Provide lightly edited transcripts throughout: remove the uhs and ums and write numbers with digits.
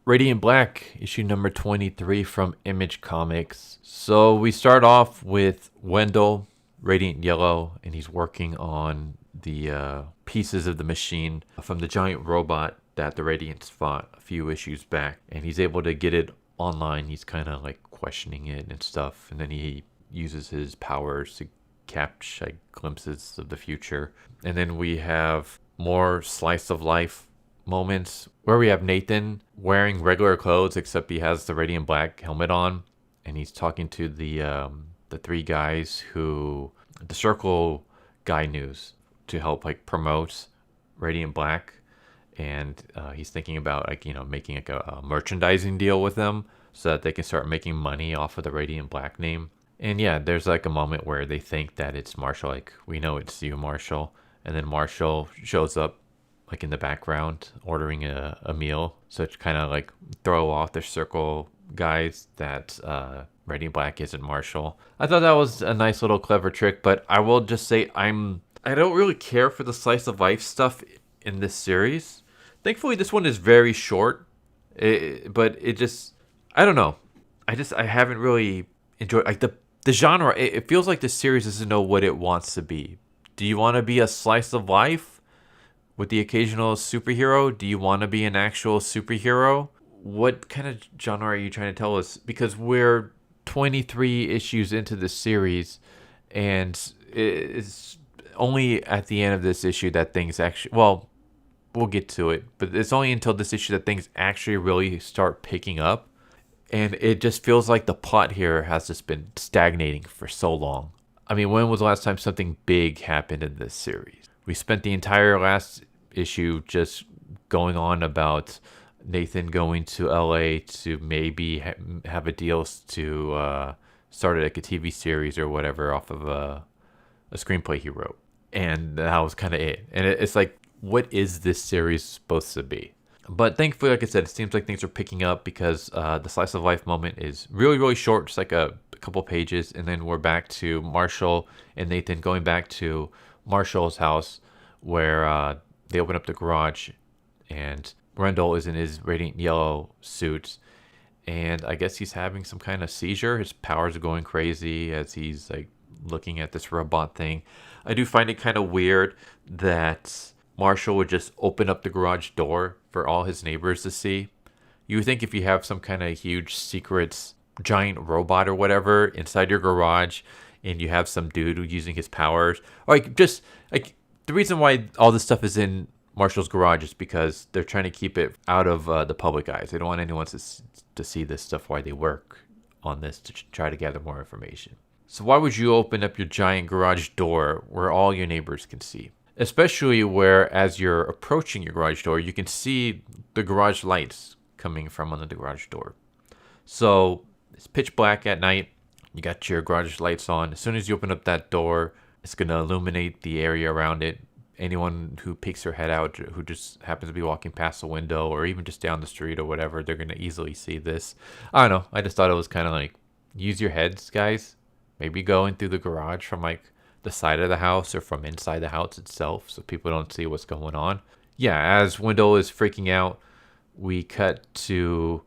Radiant Black, issue number 23 from Image Comics. So we start off with Wendell, Radiant Yellow, and he's working on the pieces of the machine from the giant robot that the Radiants fought a few issues back. And he's able to get it online. He's kind of like questioning it and stuff. And then he uses his powers to catch like, glimpses of the future. And then we have more slice of life moments where we have Nathan wearing regular clothes except he has the Radiant Black helmet on, and he's talking to the three guys who the Circle guy news to help like promote Radiant Black, and he's thinking about like making like a merchandising deal with them so that they can start making money off of the Radiant Black name. And yeah, there's like a moment where they think that it's Marshall, like we know it's you, Marshall, and then Marshall shows up like in the background ordering a meal. So it's kind of like throw off the Circle guys that Radiant Black isn't Marshall. I thought that was a nice little clever trick, but I will just say I don't really care for the slice of life stuff in this series. Thankfully, this one is very short, but it just I don't know. I haven't really enjoyed like the genre. It feels like this series doesn't know what it wants to be. Do you want to be a slice of life with the occasional superhero? Do you want to be an actual superhero? What kind of genre are you trying to tell us? Because we're 23 issues into the series, and it's only at the end of this issue that things actually, well, we'll get to it, but it's only until this issue that things actually really start picking up. And it just feels like the plot here has just been stagnating for so long. I mean, when was the last time something big happened in this series? We spent the entire last issue just going on about Nathan going to LA to maybe have a deal to start like a TV series or whatever off of a screenplay he wrote. And that was kind of it. And it's like, what is this series supposed to be? But thankfully, like I said, it seems like things are picking up because the slice of life moment is really, really short, just like a couple pages. And then we're back to Marshall and Nathan going back to Marshall's house where they open up the garage and Wendell is in his radiant yellow suit. And I guess he's having some kind of seizure. His powers are going crazy as he's like looking at this robot thing. I do find it kind of weird that Marshall would just open up the garage door for all his neighbors to see. You would think if you have some kind of huge secret giant robot or whatever inside your garage and you have some dude using his powers, or like just like the reason why all this stuff is in Marshall's garage is because they're trying to keep it out of the public eyes. They don't want anyone to see this stuff while they work on this to try to gather more information. So why would you open up your giant garage door where all your neighbors can see? Especially where as you're approaching your garage door, you can see the garage lights coming from under the garage door. So it's pitch black at night. You got your garage lights on. As soon as you open up that door, it's going to illuminate the area around it. Anyone who peeks their head out, who just happens to be walking past the window or even just down the street or whatever, they're going to easily see this. I don't know. I just thought it was kind of like, use your heads, guys. Maybe go in through the garage from like the side of the house or from inside the house itself so people don't see what's going on. Yeah, as Wendell is freaking out, we cut to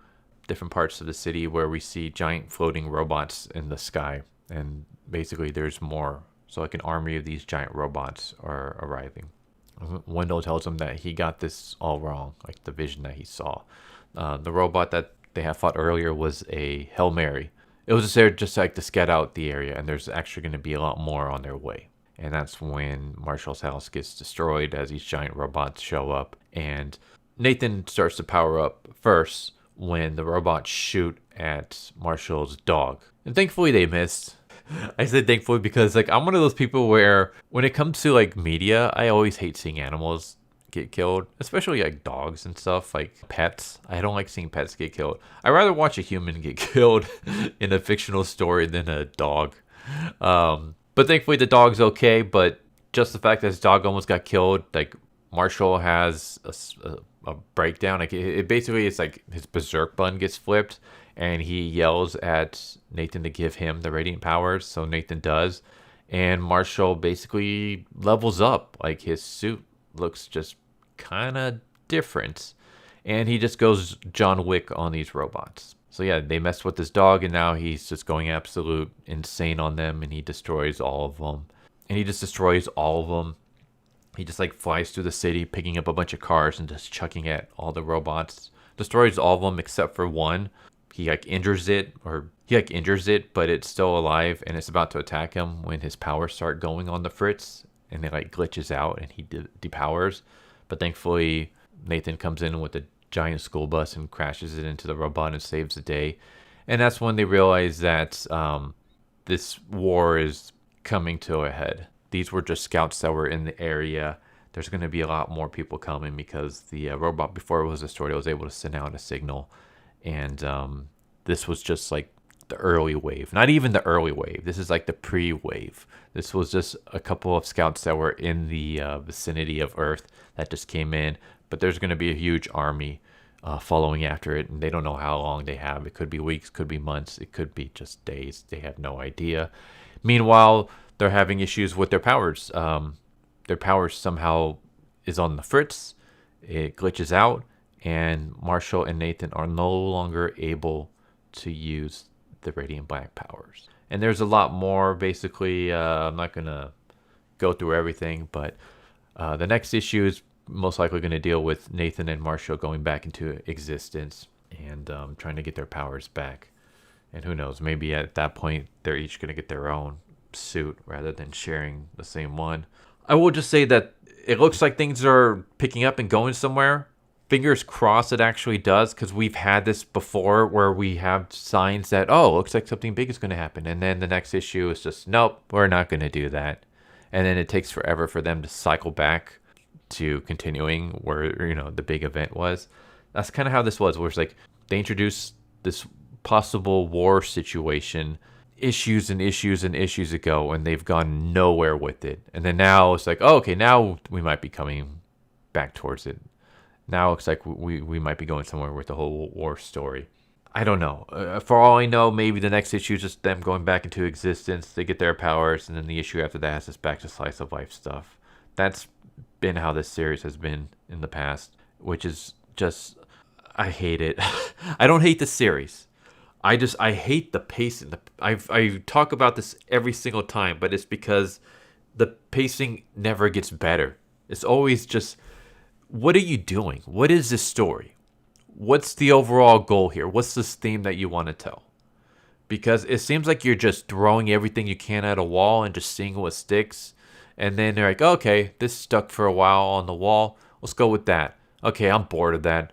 different parts of the city where we see giant floating robots in the sky. And basically there's more. So like an army of these giant robots are arriving. Wendell tells him that he got this all wrong, like the vision that he saw. The robot that they had fought earlier was a Hail Mary. It was just there just like to scout out the area, and there's actually going to be a lot more on their way. And that's when Marshall's house gets destroyed as these giant robots show up. And Nathan starts to power up first when the robots shoot at Marshall's dog. And thankfully they missed. I said thankfully because like I'm one of those people where when it comes to like media, I always hate seeing animals get killed, especially like dogs and stuff, like pets. I don't like seeing pets get killed. I'd rather watch a human get killed in a fictional story than a dog. But thankfully the dog's okay, but just the fact that his dog almost got killed, like Marshall has a breakdown. Like it basically it's like his berserk button gets flipped and he yells at Nathan to give him the radiant powers. So Nathan does. And Marshall basically levels up. Like his suit looks just kind of different. and he just goes John Wick on these robots. So yeah, they messed with his dog, and now he's just going absolute insane on them, and he destroys all of them. And he just destroys all of them. He just like flies through the city, picking up a bunch of cars and just chucking at all the robots. Destroys all of them except for one. He like injures it, but it's still alive, and it's about to attack him when his powers start going on the fritz, and it like glitches out, and he depowers. But thankfully, Nathan comes in with a giant school bus and crashes it into the robot and saves the day. And that's when they realize that this war is coming to a head. These were just scouts that were in the area. There's going to be a lot more people coming because the robot, before it was destroyed, it was able to send out a signal. And this was just like the early wave. Not even the early wave. This is like the pre-wave. This was just a couple of scouts that were in the vicinity of Earth that just came in. But there's going to be a huge army following after it, and they don't know how long they have. It could be weeks, could be months, it could be just days. They have no idea. Meanwhile, they're having issues with their powers. Their powers somehow is on the fritz. It glitches out, and Marshall and Nathan are no longer able to use the Radiant Black powers. And there's a lot more, basically. I'm not going to go through everything, but the next issue is most likely going to deal with Nathan and Marshall going back into existence and trying to get their powers back. And who knows, maybe at that point, they're each going to get their own suit rather than sharing the same one. I will just say that it looks like things are picking up and going somewhere. Fingers crossed it actually does, because we've had this before where we have signs that, oh, looks like something big is going to happen. And then the next issue is just, nope, we're not going to do that. And then it takes forever for them to cycle back to continuing where, you know, the big event was. That's kind of how this was, where it's like they introduced this possible war situation issues ago, and they've gone nowhere with it. And then now it's like, oh, okay, now we might be coming back towards it. Now it's like we might be going somewhere with the whole war story. I don't know. For all I know, maybe the next issue is just them going back into existence. They get their powers, and then the issue after that is just back to slice of life stuff. That's been how this series has been in the past, which is just, I hate it. I don't hate the series. I hate the pacing. I talk about this every single time, but it's because the pacing never gets better. It's always just, what are you doing? What is this story? What's the overall goal here? What's this theme that you want to tell? Because it seems like you're just throwing everything you can at a wall and just seeing what sticks. And then they're like, okay, this stuck for a while on the wall. Let's go with that. Okay, I'm bored of that.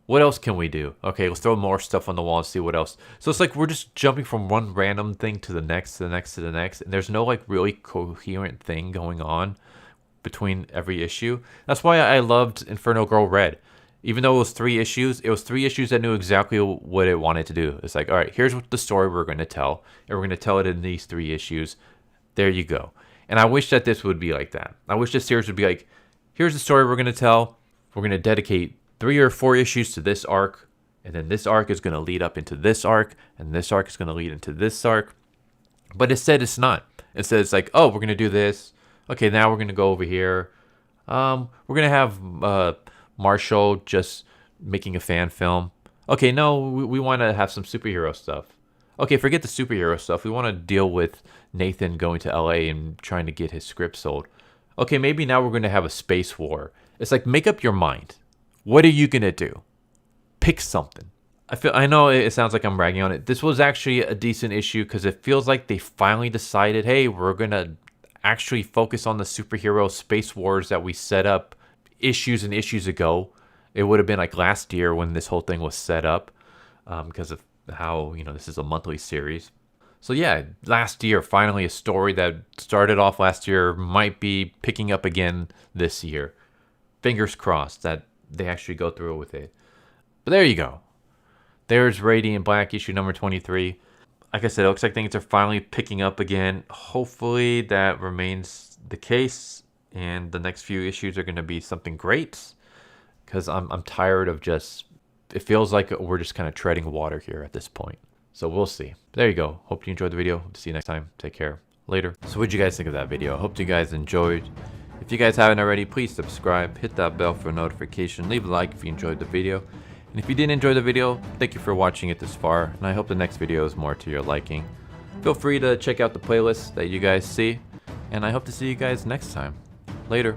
What else can we do? Okay, let's throw more stuff on the wall and see what else. So it's like we're just jumping from one random thing to the next, to the next, to the next. And there's no like really coherent thing going on between every issue. That's why I loved Inferno Girl Red. Even though it was 3 issues, that knew exactly what it wanted to do. It's like, all right, here's what the story we're going to tell. And we're going to tell it in these 3 issues. There you go. And I wish that this would be like that. I wish this series would be like, here's the story we're going to tell. We're going to dedicate 3 or 4 issues to this arc, and then this arc is going to lead up into this arc, and this arc is going to lead into this arc. But instead, it's not. Instead, it's like, oh, we're going to do this. Okay, now we're going to go over here. We're going to have Marshall just making a fan film. Okay, no, we want to have some superhero stuff. Okay, forget the superhero stuff. We want to deal with Nathan going to LA and trying to get his script sold. Okay, maybe now we're going to have a space war. It's like, make up your mind. What are you going to do? Pick something. I know it sounds like I'm ragging on it. This was actually a decent issue because it feels like they finally decided, hey, we're going to actually focus on the superhero space wars that we set up issues and issues ago. It would have been like last year when this whole thing was set up because of how, you know, this is a monthly series. So yeah, last year, finally a story that started off last year might be picking up again this year. Fingers crossed that they actually go through with it. But there you go. There's Radiant Black issue number 23. Like I said, it looks like things are finally picking up again. Hopefully that remains the case, and the next few issues are going to be something great. Because I'm tired of just, it feels like we're just kind of treading water here at this point. So we'll see. There you go. Hope you enjoyed the video. See you next time. Take care. Later. So what did you guys think of that video? I hope you guys enjoyed. If If you guys haven't already, please subscribe, hit that bell for notification, leave a like if you enjoyed the video. And if you didn't enjoy the video, thank you for watching it this far, and I hope the next video is more to your liking. Feel free to check out the playlist that you guys see, and I hope to see you guys next time. Later.